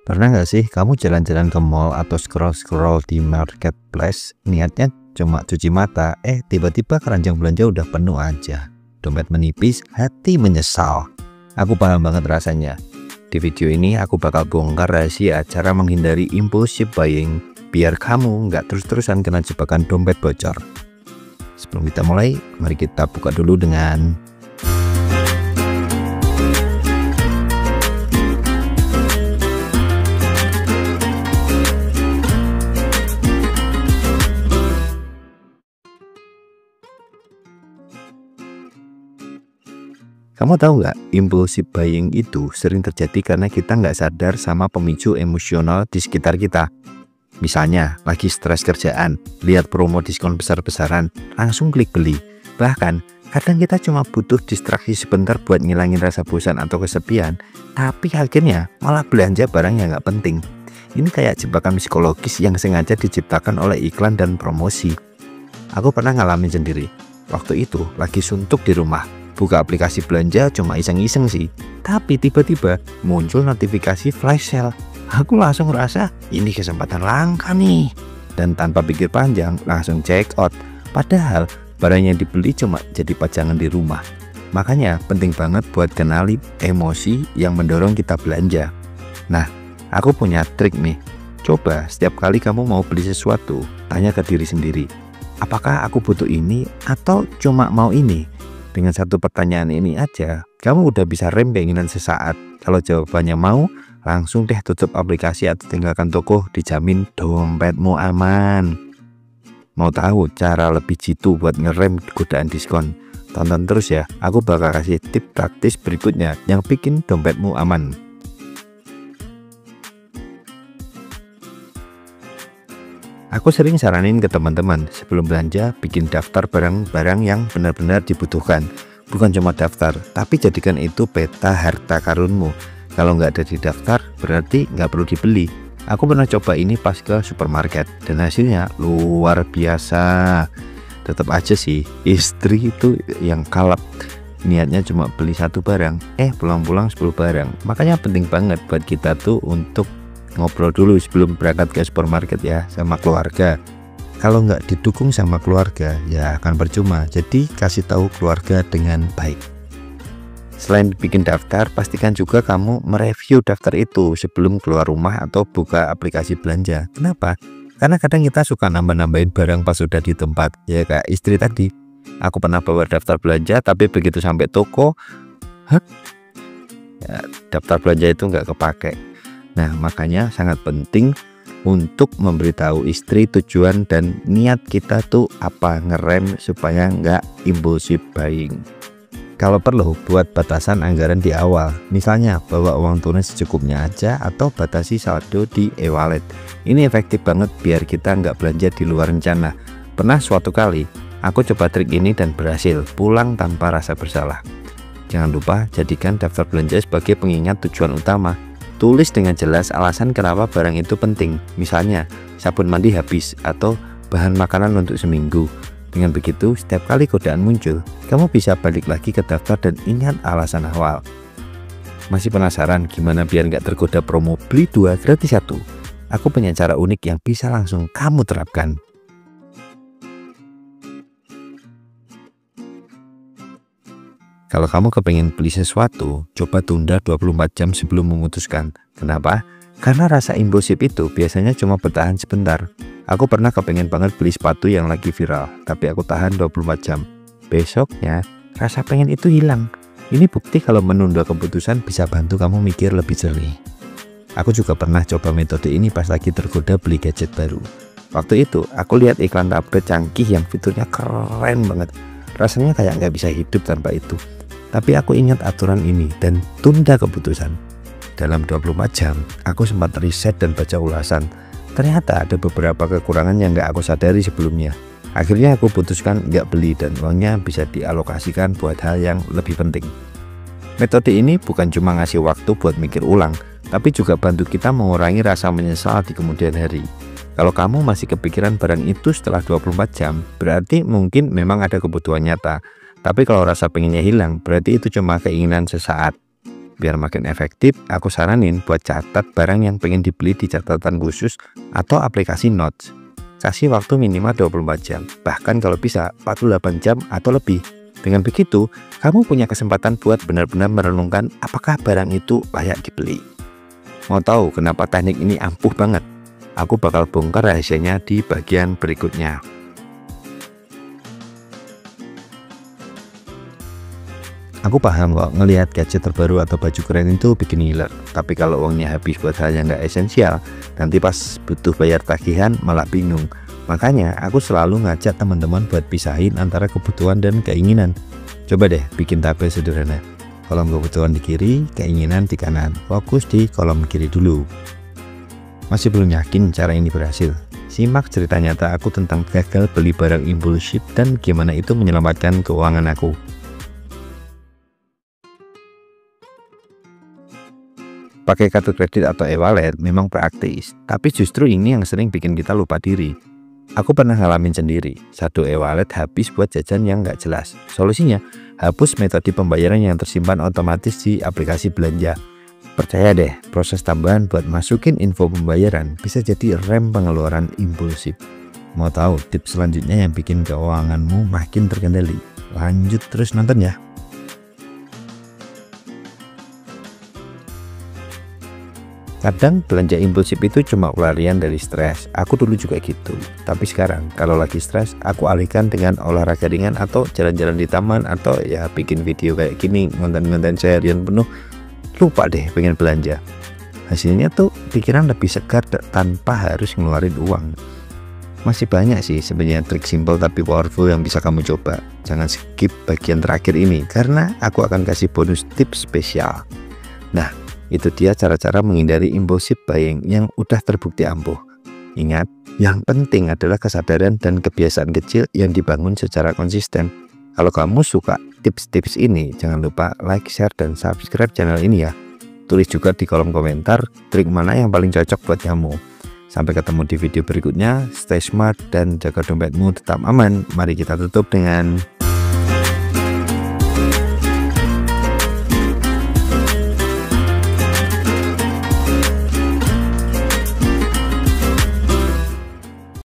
Pernah nggak sih kamu jalan-jalan ke mall atau scroll-scroll di marketplace, niatnya cuma cuci mata, tiba-tiba keranjang belanja udah penuh aja. Dompet menipis, hati menyesal. Aku paham banget rasanya. Di video ini aku bakal bongkar rahasia cara menghindari impulsive buying, biar kamu nggak terus-terusan kena jebakan dompet bocor. Sebelum kita mulai, mari kita buka dulu dengan kamu tahu nggak, impulsive buying itu sering terjadi karena kita nggak sadar sama pemicu emosional di sekitar kita. Misalnya, lagi stres kerjaan, lihat promo diskon besar-besaran, langsung klik beli. Bahkan, kadang kita cuma butuh distraksi sebentar buat ngilangin rasa bosan atau kesepian, tapi akhirnya malah belanja barang yang nggak penting. Ini kayak jebakan psikologis yang sengaja diciptakan oleh iklan dan promosi. Aku pernah ngalamin sendiri. Waktu itu, lagi suntuk di rumah. Buka aplikasi belanja cuma iseng-iseng sih, tapi tiba-tiba muncul notifikasi flash sale. Aku langsung ngerasa ini kesempatan langka nih, dan tanpa pikir panjang langsung check out. Padahal barang yang dibeli cuma jadi pajangan di rumah. Makanya penting banget buat kenali emosi yang mendorong kita belanja. Nah, aku punya trik nih. Coba setiap kali kamu mau beli sesuatu, tanya ke diri sendiri, apakah aku butuh ini atau cuma mau ini? Dengan satu pertanyaan ini aja, kamu udah bisa rem keinginan sesaat. Kalau jawabannya mau, langsung deh tutup aplikasi atau tinggalkan toko, dijamin dompetmu aman. Mau tahu cara lebih jitu buat ngerem godaan diskon? Tonton terus ya, aku bakal kasih tip praktis berikutnya yang bikin dompetmu aman. Aku sering saranin ke teman-teman sebelum belanja bikin daftar barang-barang yang benar-benar dibutuhkan. Bukan cuma daftar, tapi jadikan itu peta harta karunmu. Kalau nggak ada di daftar, berarti nggak perlu dibeli. Aku pernah coba ini pas ke supermarket dan hasilnya luar biasa. Tetap aja sih, istri itu yang kalap. Niatnya cuma beli satu barang, pulang-pulang 10 barang. Makanya penting banget buat kita tuh untuk ngobrol dulu sebelum berangkat ke supermarket ya sama keluarga. Kalau nggak didukung sama keluarga ya akan percuma. Jadi kasih tahu keluarga dengan baik. Selain bikin daftar, pastikan juga kamu mereview daftar itu sebelum keluar rumah atau buka aplikasi belanja. Kenapa? Karena kadang kita suka nambah-nambahin barang pas sudah di tempat. Ya kayak istri tadi. Aku pernah bawa daftar belanja tapi begitu sampai toko, ya, daftar belanja itu nggak kepake. Nah, makanya sangat penting untuk memberitahu istri tujuan dan niat kita tuh apa, ngerem supaya nggak impulsive buying. Kalau perlu, buat batasan anggaran di awal. Misalnya, bawa uang tunai secukupnya aja atau batasi saldo di e-wallet. Ini efektif banget biar kita nggak belanja di luar rencana. Pernah suatu kali, aku coba trik ini dan berhasil pulang tanpa rasa bersalah. Jangan lupa jadikan daftar belanja sebagai pengingat tujuan utama. Tulis dengan jelas alasan kenapa barang itu penting. Misalnya, sabun mandi habis atau bahan makanan untuk seminggu. Dengan begitu, setiap kali godaan muncul, kamu bisa balik lagi ke daftar dan ingat alasan awal. Masih penasaran gimana biar nggak tergoda promo beli 2 gratis 1? Aku punya cara unik yang bisa langsung kamu terapkan. Kalau kamu kepengen beli sesuatu, coba tunda 24 jam sebelum memutuskan. Kenapa? Karena rasa impulsif itu biasanya cuma bertahan sebentar. Aku pernah kepengen banget beli sepatu yang lagi viral, tapi aku tahan 24 jam. Besoknya, rasa pengen itu hilang. Ini bukti kalau menunda keputusan bisa bantu kamu mikir lebih jernih. Aku juga pernah coba metode ini pas lagi tergoda beli gadget baru. Waktu itu, aku lihat iklan tablet canggih yang fiturnya keren banget. Rasanya kayak nggak bisa hidup tanpa itu. Tapi aku ingat aturan ini dan tunda keputusan. Dalam 24 jam, aku sempat riset dan baca ulasan. Ternyata ada beberapa kekurangan yang nggak aku sadari sebelumnya. Akhirnya aku putuskan nggak beli dan uangnya bisa dialokasikan buat hal yang lebih penting. Metode ini bukan cuma ngasih waktu buat mikir ulang, tapi juga bantu kita mengurangi rasa menyesal di kemudian hari. Kalau kamu masih kepikiran barang itu setelah 24 jam, berarti mungkin memang ada kebutuhan nyata. Tapi kalau rasa pengennya hilang, berarti itu cuma keinginan sesaat. Biar makin efektif, aku saranin buat catat barang yang pengen dibeli di catatan khusus atau aplikasi Notes. Kasih waktu minimal 24 jam, bahkan kalau bisa 48 jam atau lebih. Dengan begitu, kamu punya kesempatan buat benar-benar merenungkan apakah barang itu layak dibeli. Mau tahu kenapa teknik ini ampuh banget? Aku bakal bongkar rahasianya di bagian berikutnya. Aku paham kok, ngelihat gadget terbaru atau baju keren itu bikin ngiler. Tapi kalau uangnya habis buat hal yang nggak esensial, nanti pas butuh bayar tagihan malah bingung. Makanya aku selalu ngajak teman-teman buat pisahin antara kebutuhan dan keinginan. Coba deh bikin tabel sederhana. Kolom kebutuhan di kiri, keinginan di kanan. Fokus di kolom kiri dulu. Masih belum yakin cara ini berhasil? Simak cerita nyata aku tentang gagal beli barang impulsif dan gimana itu menyelamatkan keuangan aku. Pakai kartu kredit atau e-wallet memang praktis, tapi justru ini yang sering bikin kita lupa diri. Aku pernah ngalamin sendiri, satu e-wallet habis buat jajan yang nggak jelas. Solusinya, hapus metode pembayaran yang tersimpan otomatis di aplikasi belanja. Percaya deh, proses tambahan buat masukin info pembayaran bisa jadi rem pengeluaran impulsif. Mau tahu tips selanjutnya yang bikin keuanganmu makin terkendali? Lanjut terus nonton ya. Kadang belanja impulsif itu cuma pelarian dari stres. Aku dulu juga gitu. Tapi sekarang kalau lagi stres, aku alihkan dengan olahraga ringan atau jalan-jalan di taman atau ya bikin video kayak gini, ngonten-ngonten seharian penuh. Lupa deh pengen belanja. Hasilnya tuh pikiran lebih segar tanpa harus ngeluarin uang. Masih banyak sih sebenarnya trik simple tapi powerful yang bisa kamu coba. Jangan skip bagian terakhir ini karena aku akan kasih bonus tips spesial. Nah, itu dia cara-cara menghindari impulsif buying yang udah terbukti ampuh. Ingat, yang penting adalah kesadaran dan kebiasaan kecil yang dibangun secara konsisten. Kalau kamu suka tips-tips ini, jangan lupa like, share, dan subscribe channel ini ya. Tulis juga di kolom komentar trik mana yang paling cocok buat kamu. Sampai ketemu di video berikutnya. Stay smart dan jaga dompetmu tetap aman. Mari kita tutup dengan